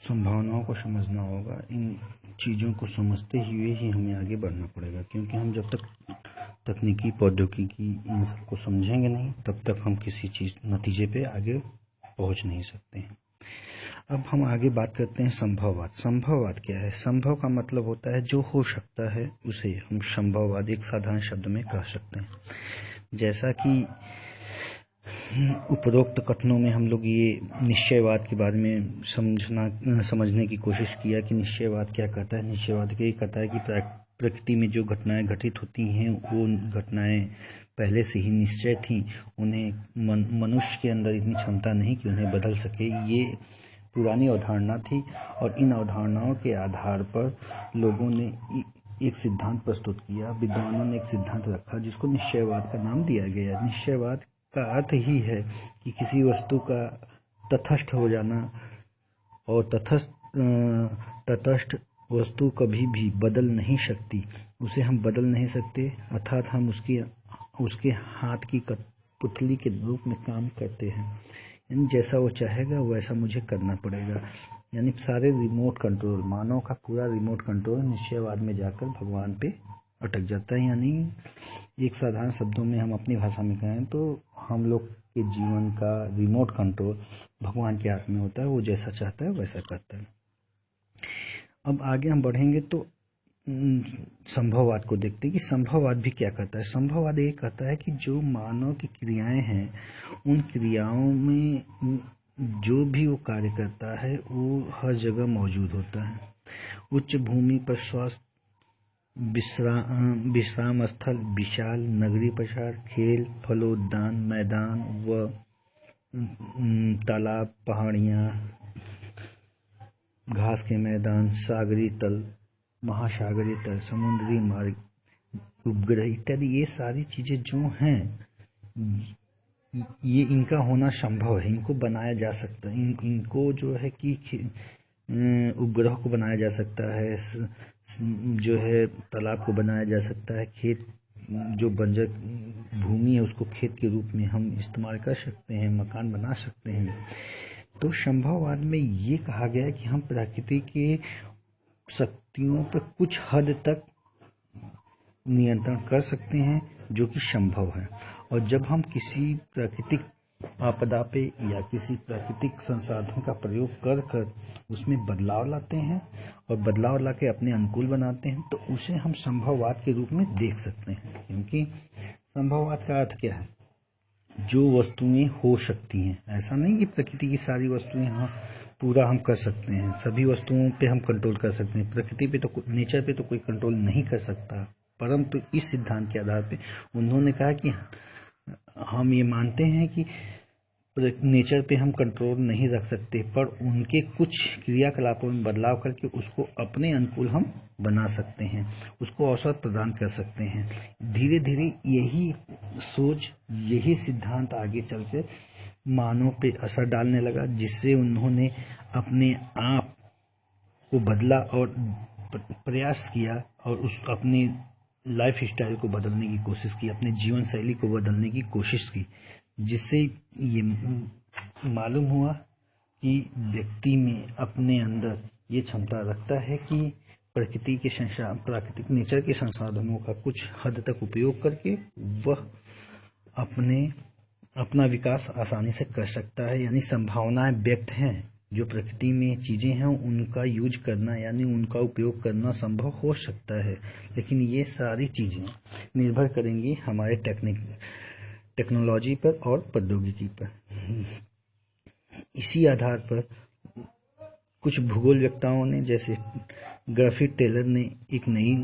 S1: संभावनाओं को समझना होगा। इन चीज़ों को समझते हुए ही हमें आगे बढ़ना पड़ेगा, क्योंकि हम जब तक तकनीकी प्रौद्योगिकी इन सबको समझेंगे नहीं, तब तक हम किसी नतीजे पे आगे पहुंच नहीं सकते हैं। अब हम आगे बात करते हैं संभववाद। संभववाद क्या है? संभव का मतलब होता है जो हो सकता है, उसे हम संभववाद एक साधारण शब्द में कह सकते हैं। जैसा कि उपरोक्त कथनों में हम लोग ये निश्चयवाद के बारे में समझने की कोशिश किया कि निश्चयवाद क्या कहता है। निश्चयवाद ये कहता है कि प्रकृति में जो घटनाएं घटित होती हैं वो घटनाएं पहले से ही निश्चय थी। उन्हें मनुष्य के अंदर इतनी क्षमता नहीं कि उन्हें बदल सके। ये पुरानी अवधारणा थी और इन अवधारणाओं के आधार पर लोगों ने एक सिद्धांत प्रस्तुत किया। विद्वानों ने एक सिद्धांत रखा जिसको निश्चयवाद का नाम दिया गया। निश्चयवाद का अर्थ ही है कि किसी वस्तु का तटस्थ हो जाना, और तटस्थ वस्तु कभी भी बदल नहीं सकती, उसे हम बदल नहीं सकते, अर्थात हम उसके हाथ की पुतली के रूप में काम करते हैं। यानी जैसा वो चाहेगा वैसा मुझे करना पड़ेगा। यानी सारे रिमोट कंट्रोल, मानव का पूरा रिमोट कंट्रोल निश्चयवाद में जाकर भगवान पे अटक जाता है। यानी एक साधारण शब्दों में हम अपनी भाषा में कहें तो हम लोग के जीवन का रिमोट कंट्रोल भगवान के हाथ में होता है। वो जैसा चाहता है वैसा करता है। अब आगे हम बढ़ेंगे तो संभववाद को देखते हैं कि संभववाद भी क्या कहता है। संभववाद ये कहता है कि जो मानव की क्रियाएं हैं, उन क्रियाओं में जो भी वो कार्य करता है वो हर जगह मौजूद होता है। उच्च भूमि पर स्वास्थ्य, विश्राम स्थल, विशाल नगरीय प्रसार, खेल, फलोद्यान, मैदान व तालाब, पहाड़ियाँ, घास के मैदान, सागरी तल, महासागरीय तल, समुद्री मार्ग, उपग्रह इत्यादि, ये सारी चीजें जो हैं ये इनका होना संभव है। इनको बनाया जा सकता है। इनको जो है कि उपग्रह को बनाया जा सकता है, जो है तालाब को बनाया जा सकता है, खेत जो बंजर भूमि है उसको खेत के रूप में हम इस्तेमाल कर सकते हैं, मकान बना सकते हैं। तो संभववाद में ये कहा गया है कि हम प्रकृति के शक्तियों पर कुछ हद तक नियंत्रण कर सकते हैं, जो कि संभव है। और जब हम किसी प्राकृतिक आपदा पे या किसी प्राकृतिक संसाधन का प्रयोग कर उसमें बदलाव लाते हैं और बदलाव लाके अपने अनुकूल बनाते हैं, तो उसे हम संभववाद के रूप में देख सकते हैं। क्योंकि संभववाद का अर्थ क्या है? जो वस्तुएं हो सकती हैं। ऐसा नहीं कि प्रकृति की सारी वस्तुएं पूरा हम कर सकते हैं, सभी वस्तुओं पे हम कंट्रोल कर सकते हैं। प्रकृति पे तो, नेचर पे तो कोई कंट्रोल नहीं कर सकता। परंतु इस सिद्धांत के आधार पे उन्होंने कहा कि हम ये मानते हैं कि नेचर पे हम कंट्रोल नहीं रख सकते, पर उनके कुछ क्रियाकलापों में बदलाव करके उसको अपने अनुकूल हम बना सकते हैं, उसको अवसर प्रदान कर सकते हैं। धीरे धीरे यही सोच, यही सिद्धांत आगे चलकर मानव पे असर डालने लगा, जिससे उन्होंने अपने आप को बदला और प्रयास किया और अपनी लाइफ स्टाइल को बदलने की कोशिश की, अपने जीवन शैली को बदलने की कोशिश की, जिससे ये मालूम हुआ कि व्यक्ति में अपने अंदर ये क्षमता रखता है कि प्राकृतिक नेचर के संसाधनों का कुछ हद तक उपयोग करके वह अपना विकास आसानी से कर सकता है। यानी संभावनाएं व्यक्त हैं, जो प्रकृति में चीजें हैं उनका यूज करना यानी उनका उपयोग करना संभव हो सकता है। लेकिन ये सारी चीजें निर्भर करेंगी हमारे टेक्नोलॉजी पर और प्रौद्योगिकी पर। इसी आधार पर कुछ भूगोल वक्ताओं ने, जैसे
S2: ग्राफिट टेलर ने एक नई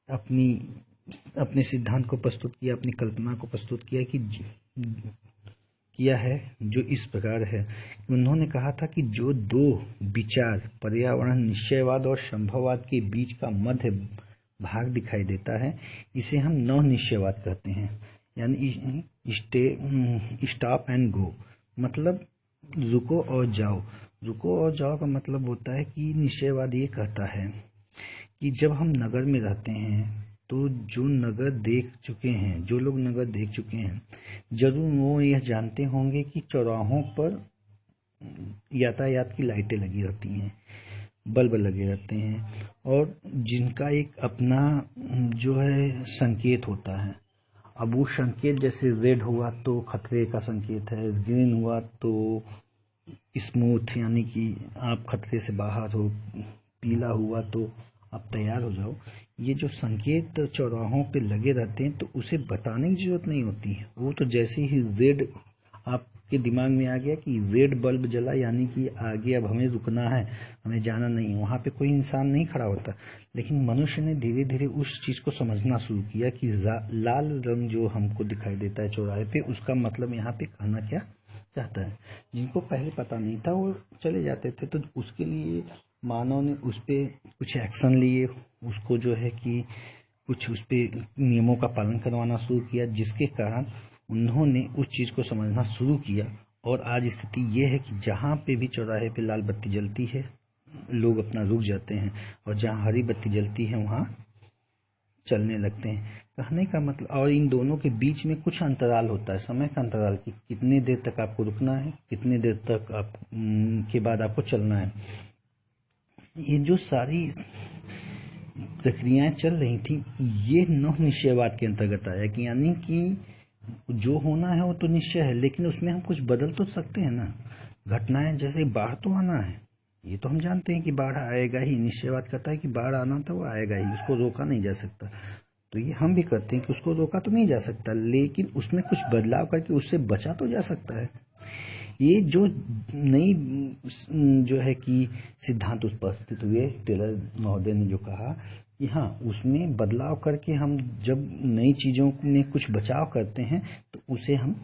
S2: अपने सिद्धांत को प्रस्तुत किया, अपनी कल्पना को प्रस्तुत किया है जो इस प्रकार है। उन्होंने कहा था कि जो दो विचार पर्यावरण निश्चयवाद और संभववाद के बीच का मध्य भाग दिखाई देता है, इसे हम नव निश्चयवाद कहते हैं। यानी स्टॉप एंड गो, मतलब रुको और जाओ। रुको और जाओ का मतलब होता है कि निश्चयवाद ये कहता है कि जब हम नगर में रहते हैं तो जो लोग नगर देख चुके हैं जरूर वो यह जानते होंगे कि चौराहों पर यातायात की लाइटें लगी रहती हैं, बल्ब लगे रहते हैं और जिनका एक अपना जो है संकेत होता है। अब वो संकेत जैसे रेड हुआ तो खतरे का संकेत है, ग्रीन हुआ तो स्मूथ यानी कि आप खतरे से बाहर हो, पीला हुआ तो आप तैयार हो जाओ। ये जो संकेत चौराहों पे लगे रहते हैं तो उसे बताने की जरूरत नहीं होती है। वो तो जैसे ही रेड आपके दिमाग में आ गया कि रेड बल्ब जला यानी कि आगे अब हमें रुकना है, हमें जाना नहीं, वहाँ पे कोई इंसान नहीं खड़ा होता। लेकिन मनुष्य ने धीरे धीरे उस चीज को समझना शुरू किया कि लाल रंग जो हमको दिखाई देता है चौराहे पे, उसका मतलब यहाँ पे कहना क्या चाहता है। जिनको पहले पता नहीं था वो चले जाते थे, तो उसके लिए मानव ने उस पर कुछ एक्शन लिए, उसको जो है कि कुछ उस पर नियमों का पालन करवाना शुरू किया, जिसके कारण उन्होंने उस चीज को समझना शुरू किया। और आज स्थिति ये है कि जहाँ पे भी चौराहे पे लाल बत्ती जलती है लोग अपना रुक जाते हैं, और जहाँ हरी बत्ती जलती है वहाँ चलने लगते हैं। कहने का मतलब, और इन दोनों के बीच में कुछ अंतराल होता है, समय का अंतराल, कि कितने देर तक आपको रुकना है, कितने देर तक आप के बाद आपको चलना है। ये जो सारी प्रक्रियाएं चल रही थी ये नव निश्चयवाद के अंतर्गत आया, कि यानी कि जो होना है वो तो निश्चय है, लेकिन उसमें हम कुछ बदल तो सकते हैं ना। घटनाएं जैसे बाढ़ तो आना है, ये तो हम जानते हैं कि बाढ़ आएगा ही, निश्चयवाद कहता है कि बाढ़ आना था वो आएगा ही, उसको रोका नहीं जा सकता। तो ये हम भी करते हैं कि उसको रोका तो नहीं जा सकता, लेकिन उसमें कुछ बदलाव करके उससे बचा तो जा सकता है। ये जो नई जो है कि सिद्धांत उपस्थित हुए, टेलर महोदय ने जो कहा कि हाँ उसमें बदलाव करके हम जब नई चीजों में कुछ बचाव करते हैं तो उसे हम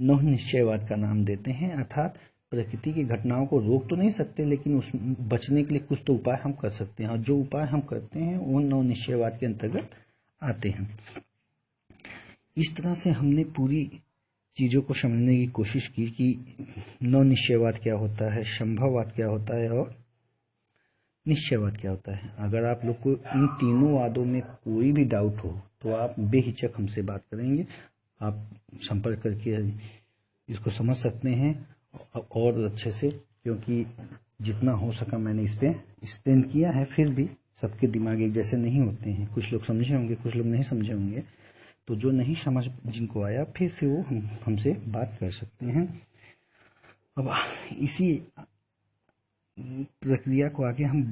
S2: नव निश्चयवाद का नाम देते हैं। अर्थात प्रकृति की घटनाओं को रोक तो नहीं सकते, लेकिन उस बचने के लिए कुछ तो उपाय हम कर सकते हैं, और जो उपाय हम करते हैं वो नव निश्चयवाद के अंतर्गत आते हैं। इस तरह से हमने पूरी चीजों को समझने की कोशिश की कि नव निश्चयवाद क्या होता है, संभववाद क्या होता है और निश्चयवाद क्या होता है। अगर आप लोग को इन तीनों वादों में कोई भी डाउट हो तो आप बेहिचक हमसे बात करेंगे, आप संपर्क करके इसको समझ सकते हैं और अच्छे से, क्योंकि जितना हो सका मैंने इस पे एक्सप्लेन किया है। फिर भी सबके दिमाग एक जैसे नहीं होते हैं, कुछ लोग समझे होंगे, कुछ लोग नहीं समझे होंगे, तो जो नहीं समझ जिनको आया फिर से वो हमसे बात कर सकते हैं। अब इसी प्रक्रिया को आगे हम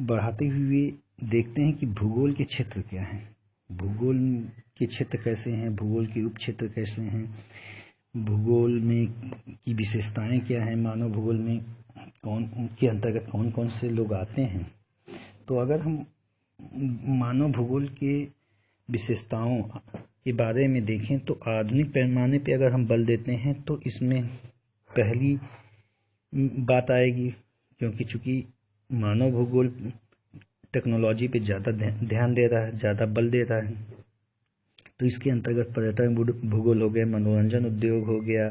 S2: बढ़ाते हुए देखते हैं कि भूगोल के क्षेत्र क्या हैं, भूगोल के क्षेत्र कैसे हैं, भूगोल के उप क्षेत्र कैसे हैं, भूगोल में की विशेषताएं क्या हैं, मानव भूगोल में कौन के अंतर्गत कौन कौन से लोग आते हैं। तो अगर हम मानव भूगोल के विशेषताओं के बारे में देखें तो आधुनिक पैमाने पे अगर हम बल देते हैं तो इसमें पहली बात आएगी, क्योंकि चूंकि मानव भूगोल टेक्नोलॉजी पे ज़्यादा ध्यान दे रहा है, ज़्यादा बल दे रहा है, तो इसके अंतर्गत पर्यटन भूगोल हो गए, मनोरंजन उद्योग हो गया,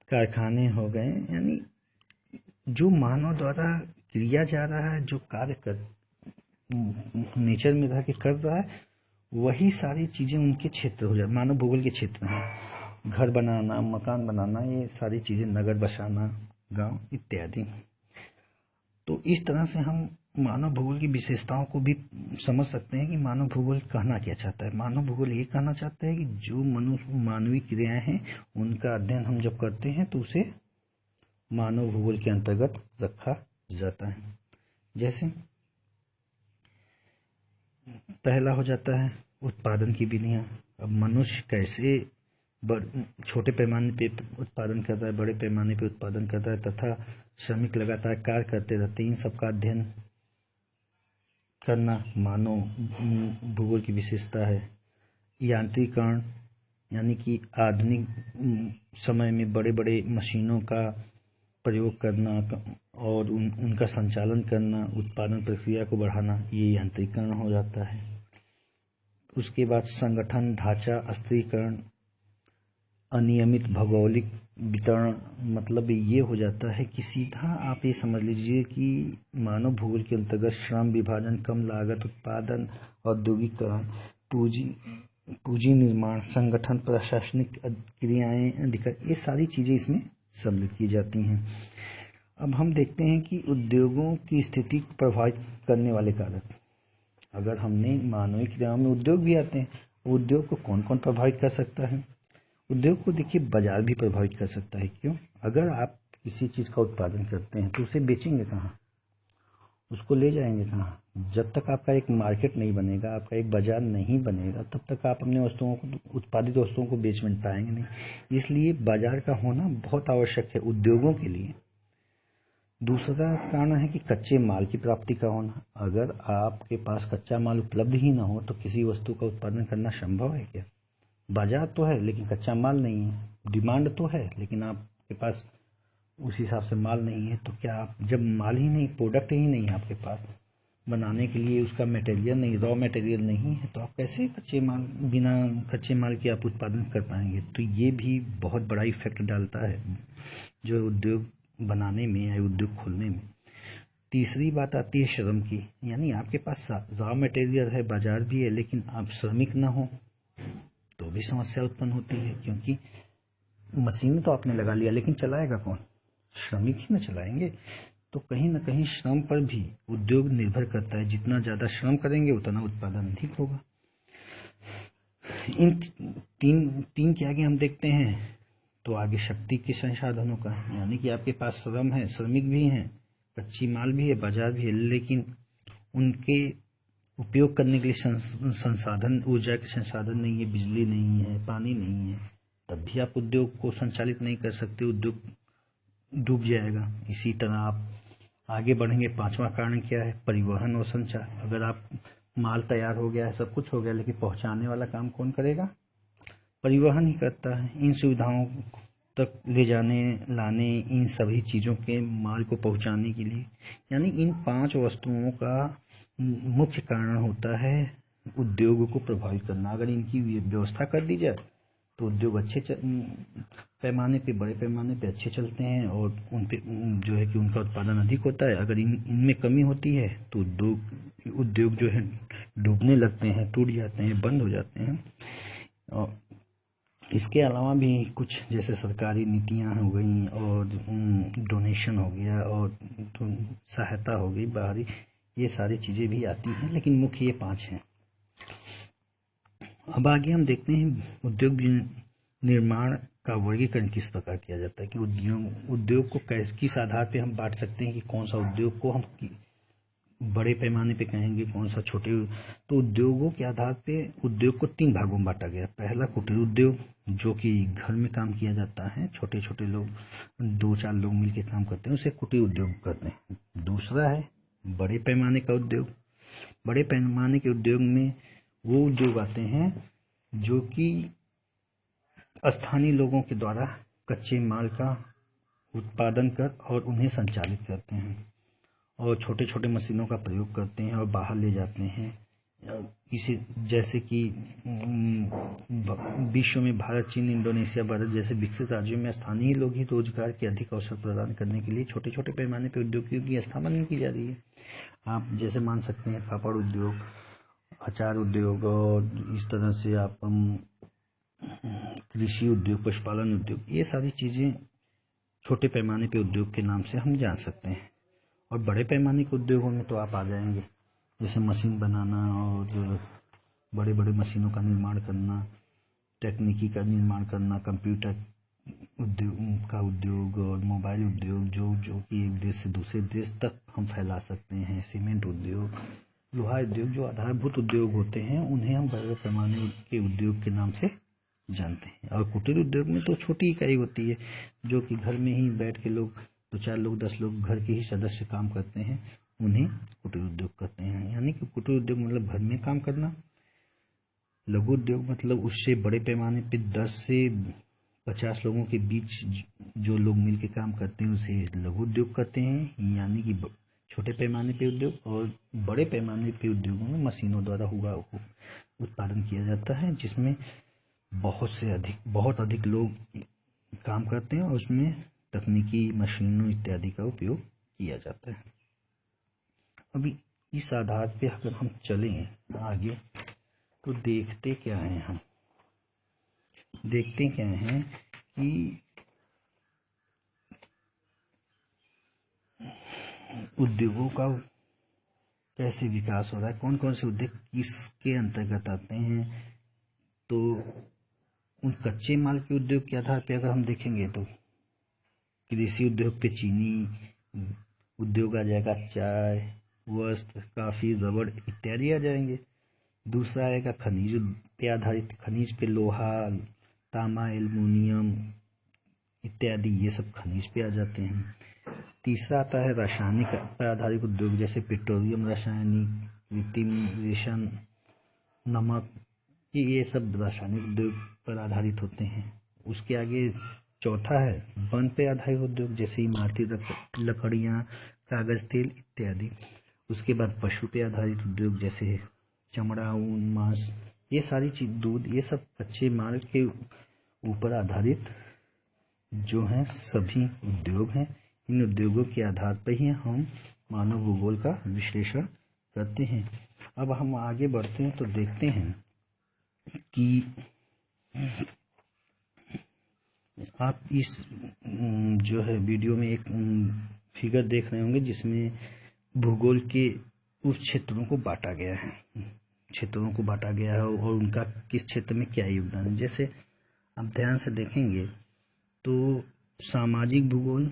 S2: कारखाने हो गए, यानी जो मानव द्वारा किया जा रहा है, जो कार्य कर नेचर में रह के कर रहा है, वही सारी चीजें उनके क्षेत्र हो जाए, मानव भूगोल के क्षेत्र में। घर बनाना, मकान बनाना, ये सारी चीजें, नगर बसाना, गांव इत्यादि। तो इस तरह से हम मानव भूगोल की विशेषताओं को भी समझ सकते हैं कि मानव भूगोल कहना क्या चाहता है। मानव भूगोल ये कहना चाहता है कि जो मानवीय क्रियाएं हैं उनका अध्ययन हम जब करते हैं तो उसे मानव भूगोल के अंतर्गत रखा जाता है। जैसे पहला हो जाता है उत्पादन की विधियां। अब मनुष्य कैसे छोटे पैमाने पे उत्पादन कर रहा है, बड़े पैमाने पे उत्पादन कर रहा है, तथा श्रमिक लगातार कार्य करते रहते हैं, इन सब का अध्ययन करना मानव भूगोल की विशेषता है। यांत्रिकरण यानी कि आधुनिक समय में बड़े बड़े मशीनों का प्रयोग करना और उनका संचालन करना, उत्पादन प्रक्रिया को बढ़ाना, ये यांत्रिकरण हो जाता है। उसके बाद संगठन, ढांचा, स्थिरीकरण, अनियमित भौगोलिक वितरण, मतलब ये हो जाता है कि सीधा आप ये समझ लीजिए कि मानव भूगोल के अंतर्गत श्रम विभाजन, कम लागत उत्पादन, औद्योगिकरण, पूंजी निर्माण, संगठन, प्रशासनिक क्रियाएं, अधिकार, ये सारी चीजें इसमें सम्मिलित की जाती हैं। अब हम देखते हैं कि उद्योगों की स्थिति को प्रभावित करने वाले कारक। अगर हमने मानवीय क्रियाओं में उद्योग भी आते हैं, उद्योग को कौन कौन प्रभावित कर सकता है? उद्योग को देखिए बाजार भी प्रभावित कर सकता है। क्यों? अगर आप किसी चीज का उत्पादन करते हैं तो उसे बेचेंगे कहाँ, उसको ले जाएंगे कहाँ? जब तक आपका एक मार्केट नहीं बनेगा, आपका एक बाजार नहीं बनेगा, तब तक आप अपने वस्तुओं को, उत्पादित वस्तुओं को बेच नहीं पाएंगे नहीं। इसलिए बाजार का होना बहुत आवश्यक है उद्योगों के लिए। दूसरा कारण है कि कच्चे माल की प्राप्ति का होना। अगर आपके पास कच्चा माल उपलब्ध ही ना हो तो किसी वस्तु का उत्पादन करना संभव है क्या? बाजार तो है लेकिन कच्चा माल नहीं है, डिमांड तो है लेकिन आपके पास उस हिसाब से माल नहीं है, तो क्या आप, जब माल ही नहीं, प्रोडक्ट ही नहीं है आपके पास बनाने के लिए, उसका मटेरियल नहीं, रॉ मटेरियल नहीं है, तो आप कैसे बिना कच्चे माल के आप उत्पादन कर पाएंगे? तो ये भी बहुत बड़ा इफेक्ट डालता है जो उद्योग बनाने में या उद्योग खोलने में। तीसरी बात आती है श्रम की, यानी आपके पास रॉ मटेरियल है, बाजार भी है, लेकिन आप श्रमिक ना हो तो भी समस्या उत्पन्न होती है, क्योंकि मशीन तो आपने लगा लिया लेकिन चलाएगा कौन? श्रमिक ही न चलाएंगे। तो कहीं ना कहीं श्रम पर भी उद्योग निर्भर करता है। जितना ज्यादा श्रम करेंगे उतना उत्पादन अधिक होगा। इन तीन के आगे हम देखते हैं तो आगे शक्ति के संसाधनों का, यानी कि आपके पास श्रम है, श्रमिक भी हैं, कच्ची माल भी है, बाजार भी है, लेकिन उनके उपयोग करने के लिए संसाधन, ऊर्जा के संसाधन नहीं है, बिजली नहीं है, पानी नहीं है, तब भी आप उद्योग को संचालित नहीं कर सकते, उद्योग डूब जाएगा। इसी तरह आप आगे बढ़ेंगे। पांचवा कारण क्या है? परिवहन और संचार। अगर आप माल तैयार हो गया है, सब कुछ हो गया, लेकिन पहुंचाने वाला काम कौन करेगा? परिवहन ही करता है। इन सुविधाओं तक ले जाने, लाने, इन सभी चीजों के माल को पहुंचाने के लिए, यानी इन 5 वस्तुओं का मुख्य कारण होता है उद्योग को प्रभावित करना। अगर इनकी व्यवस्था कर दी जाए तो उद्योग अच्छे पैमाने पे, बड़े पैमाने पे अच्छे चलते हैं और उन पे जो है कि उनका उत्पादन अधिक होता है। अगर इनमें कमी होती है तो उद्योग जो है डूबने लगते हैं, टूट जाते हैं, बंद हो जाते हैं। और इसके अलावा भी कुछ जैसे सरकारी नीतियां हो गई और डोनेशन हो गया और सहायता हो गई बाहरी, ये सारी चीजें भी आती हैं, लेकिन मुख्य ये 5 हैं। अब आगे हम देखते हैं उद्योग निर्माण का वर्गीकरण किस प्रकार किया जाता है, कि उद्योग को किस आधार पे हम बांट सकते हैं, कि कौन सा उद्योग को हम बड़े पैमाने पे कहेंगे, कौन सा छोटे। तो उद्योगों के आधार पे उद्योग को 3 भागों में बांटा गया। पहला कुटीर उद्योग, जो कि घर में काम किया जाता है, छोटे छोटे लोग, 2-4 लोग मिलकर काम करते हैं, उसे कुटीर उद्योग कहते हैं। दूसरा है बड़े पैमाने का उद्योग। बड़े पैमाने के उद्योग में वो उद्योग आते हैं जो कि स्थानीय लोगों के द्वारा कच्चे माल का उत्पादन कर और उन्हें संचालित करते हैं और छोटे छोटे मशीनों का प्रयोग करते हैं और बाहर ले जाते हैं। इसी जैसे कि विश्व में भारत, चीन, इंडोनेशिया, भारत जैसे विकसित राज्यों में स्थानीय लोग ही रोजगार के अधिक अवसर प्रदान करने के लिए छोटे छोटे पैमाने पर उद्योगों की स्थापना की जा रही है। आप जैसे मान सकते हैं पापड़ उद्योग, अचार उद्योग, और इस तरह से आप कृषि उद्योग, पशुपालन उद्योग, ये सारी चीजें छोटे पैमाने पे उद्योग के नाम से हम जान सकते हैं। और बड़े पैमाने के उद्योगों में तो आप आ जाएंगे जैसे मशीन बनाना और बड़े बड़े मशीनों का निर्माण करना, तकनीकी का निर्माण करना, कंप्यूटर उद्योग का उद्योग और मोबाइल उद्योग जो कि एक देश से दूसरे देश तक हम फैला सकते हैं। सीमेंट उद्योग, लोहा उद्योग, जो आधारभूत उद्योग होते हैं उन्हें हम बड़े पैमाने के उद्योग के नाम से जानते हैं। और कुटीर उद्योग में तो छोटी इकाई होती है जो कि घर में ही बैठ के लोग, 2-4 लोग, 10 लोग घर के ही सदस्य काम करते हैं, उन्हें कुटीर उद्योग कहते हैं। यानी कि कुटीर उद्योग मतलब घर में काम करना, लघु उद्योग मतलब उससे बड़े पैमाने पे 10 से 50 लोगों के बीच जो लोग मिलकर काम करते हैं उसे लघु उद्योग कहते हैं, यानी कि छोटे पैमाने पे उद्योग। और बड़े पैमाने पे उद्योगों में मशीनों द्वारा हुआ उत्पादन किया जाता है, जिसमें बहुत अधिक लोग काम करते हैं और उसमें तकनीकी मशीनों इत्यादि का उपयोग किया जाता है। अभी इस आधार पे अगर हम चलें आगे तो देखते क्या हैं कि उद्योगों का कैसे विकास हो रहा है, कौन कौन से उद्योग किसके अंतर्गत आते हैं। तो उन कच्चे माल के उद्योग के आधार पे अगर हम देखेंगे तो कृषि उद्योग पे चीनी उद्योग आ जाएगा, चाय, वस्त्र, काफी, रबड़ इत्यादि आ जाएंगे। दूसरा आएगा खनिज पे आधारित, खनिज पे लोहा, तांबा, एल्युमिनियम इत्यादि, ये सब खनिज पे आ जाते हैं। तीसरा आता है रासायनिक पर आधारित उद्योग, जैसे पेट्रोलियम, रासायनिक, कृत्रिम रेशम, नमक, ये सब रासायनिक उद्योग पर आधारित होते हैं। उसके आगे चौथा है वन पे आधारित उद्योग, जैसे इमारती लकड़ियाँ, कागज, तेल इत्यादि। उसके बाद पशु पे आधारित उद्योग, जैसे चमड़ा, ऊन, मांस, ये सारी चीज, दूध, ये सब कच्चे माल के ऊपर आधारित जो हैं सभी उद्योग हैं। इन उद्योगों के आधार पर ही हम मानव भूगोल का विश्लेषण करते हैं। अब हम आगे बढ़ते हैं तो देखते हैं कि आप इस जो है वीडियो में एक फिगर देख रहे होंगे जिसमें भूगोल के उस क्षेत्रों को बांटा गया है और उनका किस क्षेत्र में क्या योगदान है। जैसे आप ध्यान से देखेंगे तो सामाजिक भूगोल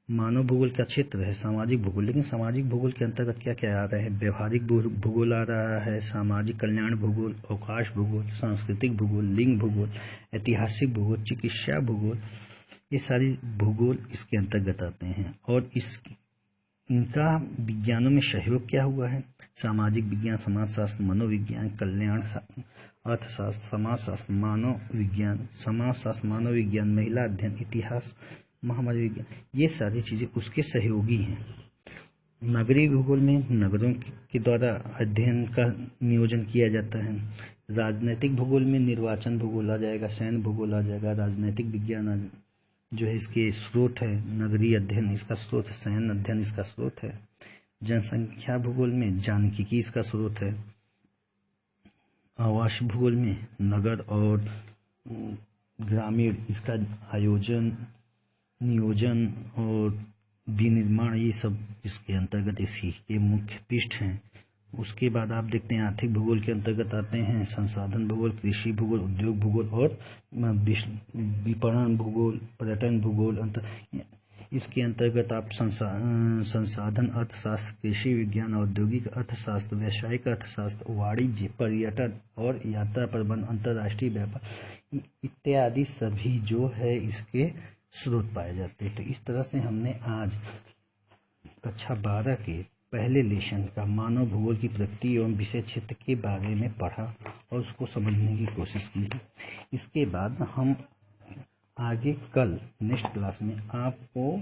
S2: मानव भूगोल का क्षेत्र है, सामाजिक भूगोल। लेकिन सामाजिक भूगोल के अंतर्गत क्या क्या आ रहा है, व्यवहारिक भूगोल आ रहा है, सामाजिक कल्याण भूगोल, अवकाश भूगोल, सांस्कृतिक भूगोल, लिंग भूगोल, ऐतिहासिक भूगोल, चिकित्सा भूगोल, ये सारी भूगोल इसके अंतर्गत आते हैं। और इनका विज्ञानों में सहयोग क्या हुआ है, सामाजिक विज्ञान, समाजशास्त्र, मनोविज्ञान, कल्याण, अर्थशास्त्र, समाजशास्त्र, मानव विज्ञान, समाजशास्त्र, मानव विज्ञान, महिला अध्ययन, इतिहास, महामारी विज्ञान, ये सारी चीजें उसके सहयोगी हैं। नगरीय भूगोल में नगरों के द्वारा अध्ययन का नियोजन किया जाता है। राजनैतिक भूगोल में निर्वाचन भूगोल आ जाएगा, सैन्य भूगोल आ जाएगा, राजनैतिक विज्ञान जो है इसके स्रोत है, नगरीय अध्ययन इसका स्रोत है, सैन्य अध्ययन इसका स्रोत है। जनसंख्या भूगोल में जानकीकी इसका स्रोत है। आवास भूगोल में नगर और ग्रामीण इसका आयोजन, नियोजन और विनिर्माण, ये सब इसके अंतर्गत इसी के मुख्य पृष्ठ हैं। उसके बाद आप देखते हैं आर्थिक भूगोल के अंतर्गत आते हैं संसाधन भूगोल, कृषि भूगोल, उद्योग भूगोल और विपणन भूगोल, पर्यटन भूगोल। इसके अंतर्गत आप संसाधन अर्थशास्त्र, कृषि विज्ञान, औद्योगिक अर्थशास्त्र, व्यावसायिक अर्थशास्त्र, वाणिज्य, पर्यटन और यात्रा प्रबंध, अंतर्राष्ट्रीय व्यापार इत्यादि सभी जो है इसके स्रोत पाए जाते हैं। तो इस तरह से हमने आज कक्षा 12 के पहले लेसन का मानव भूगोल की प्रकृति एवं विषय क्षेत्र के बारे में पढ़ा और उसको समझने की कोशिश की। इसके बाद हम आगे कल नेक्स्ट क्लास में आपको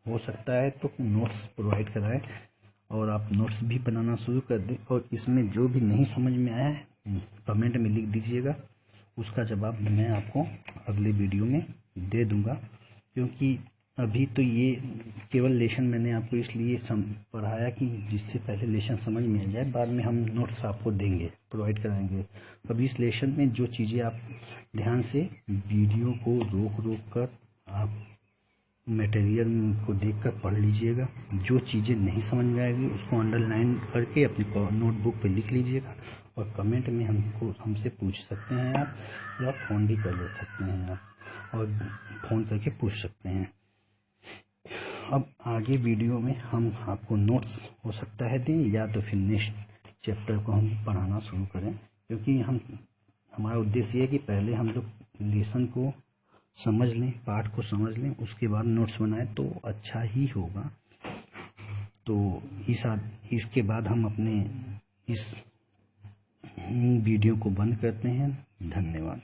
S2: हो सकता है तो नोट्स प्रोवाइड कराएं और आप नोट्स भी बनाना शुरू कर दें। और इसमें जो भी नहीं समझ में आया है कमेंट में लिख दीजिएगा, उसका जवाब मैं आपको अगले वीडियो में दे दूंगा। क्योंकि अभी तो ये केवल लेसन मैंने आपको इसलिए पढ़ाया कि जिससे पहले लेसन समझ में आ जाए, बाद में हम नोट्स आपको देंगे, प्रोवाइड कराएंगे। अभी इस लेसन में जो चीज़ें आप ध्यान से वीडियो को रोक कर आप मटेरियल को देखकर पढ़ लीजिएगा। जो चीज़ें नहीं समझ में आएगी उसको अंडरलाइन करके अपनी नोटबुक पे लिख लीजिएगा और कमेंट में हमसे पूछ सकते हैं आप, या फ़ोन भी कर ले सकते हैं आप और फ़ोन करके पूछ सकते हैं। अब आगे वीडियो में हम आपको नोट्स हो सकता है दें या तो फिर नेक्स्ट चैप्टर को हम पढ़ाना शुरू करें, क्योंकि हमारा उद्देश्य ये है कि पहले हम लोग लेसन को समझ लें, पाठ को समझ लें, उसके बाद नोट्स बनाएं तो अच्छा ही होगा। तो इसके बाद हम अपने इस वीडियो को बंद करते हैं। धन्यवाद।